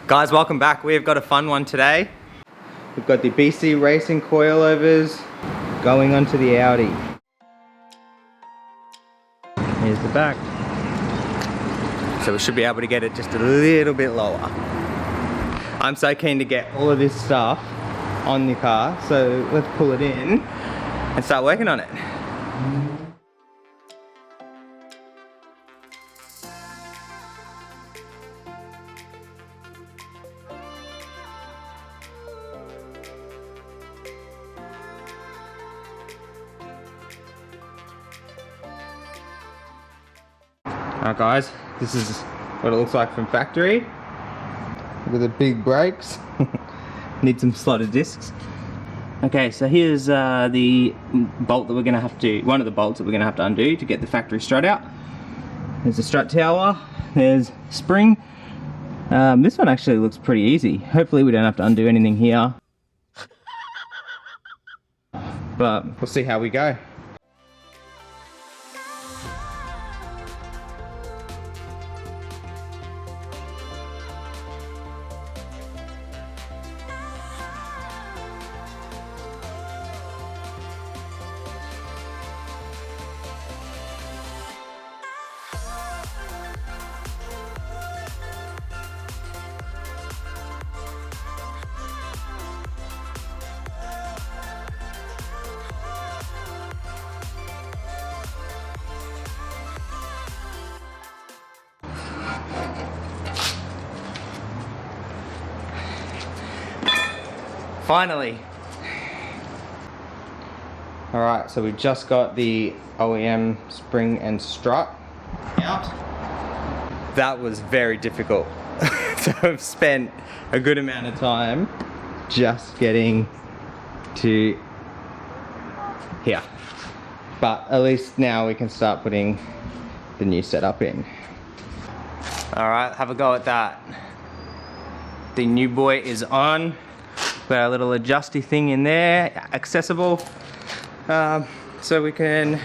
Guys, welcome back. We've got a fun one today. We've got the BC Racing coilovers going onto the Audi. Here's the back. So we should be able to get it just a little bit lower. I'm so keen to get all of this stuff on the car, so let's pull it in and start working on it. Alright guys, this is what it looks like from factory. Look at the big brakes. Need some slotted discs. Okay, so here's the bolt that we're going to have to, one of the bolts that we're going to have to undo to get the factory strut out. There's the strut tower, there's spring. This one actually looks pretty easy. Hopefully we don't have to undo anything here. But we'll see how we go. Finally! Alright, so we just got the OEM spring and strut out. That was very difficult. So I've spent a good amount of time just getting to here. But at least now we can start putting the new setup in. Alright, have a go at that. The new boy is on. Got our little adjusty thing in there, accessible, so we can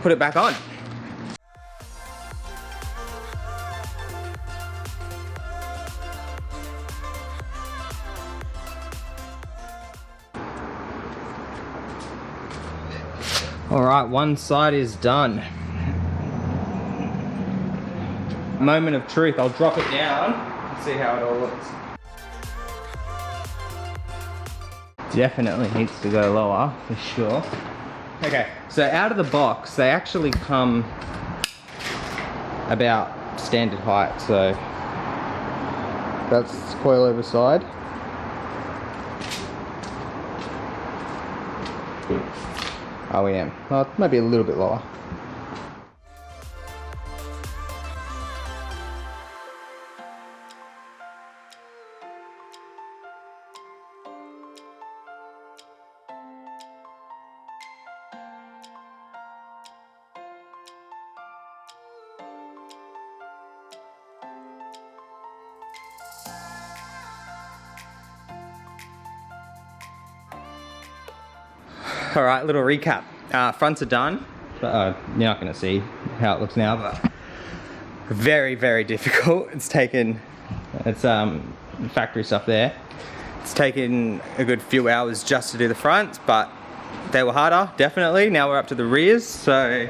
put it back on. All right, one side is done. Moment of truth, I'll drop it down and see how it all looks. Definitely needs to go lower, for sure. Okay, so out of the box, they actually come about standard height, so that's coilover side. OEM, well, maybe a little bit lower. Alright, little recap. Fronts are done. You're not going to see how it looks now, but very, very difficult. It's factory stuff there. It's taken a good few hours just to do the fronts, but they were harder, definitely. Now we're up to the rears, so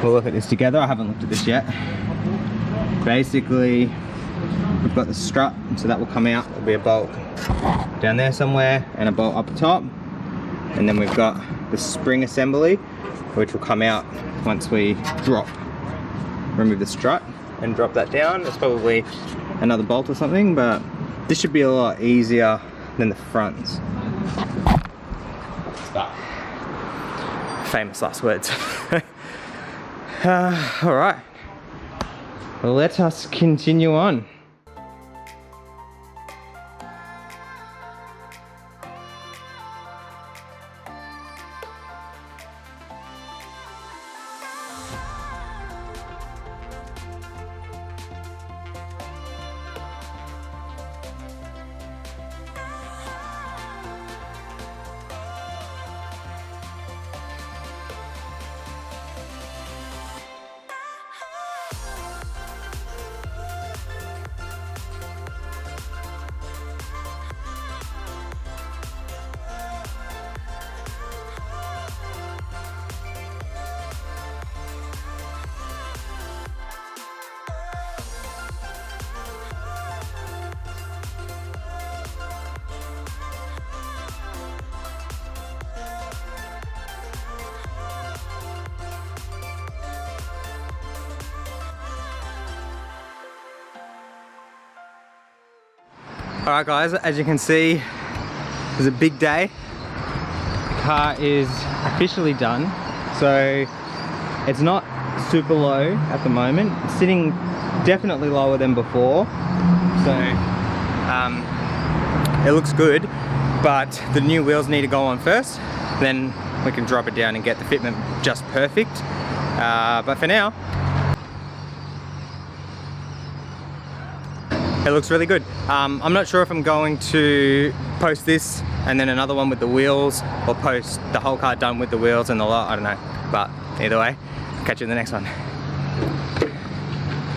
we'll look at this together. I haven't looked at this yet. Basically, we've got the strut, so that will come out. There'll be a bolt down there somewhere and a bolt up the top. And then we've got the spring assembly, which will come out once we remove the strut and drop that down. There's probably another bolt or something, but this should be a lot easier than the fronts. Start. Famous last words. All right, well, let us continue on. Alright guys, as you can see, it's a big day. The car is officially done. So it's not super low at the moment. It's sitting definitely lower than before. So it looks good, but the new wheels need to go on first. Then we can drop it down and get the fitment just perfect. But for now, it looks really good. I'm not sure if I'm going to post this and then another one with the wheels, or post the whole car done with the wheels and the lot, I don't know. But either way, catch you in the next one.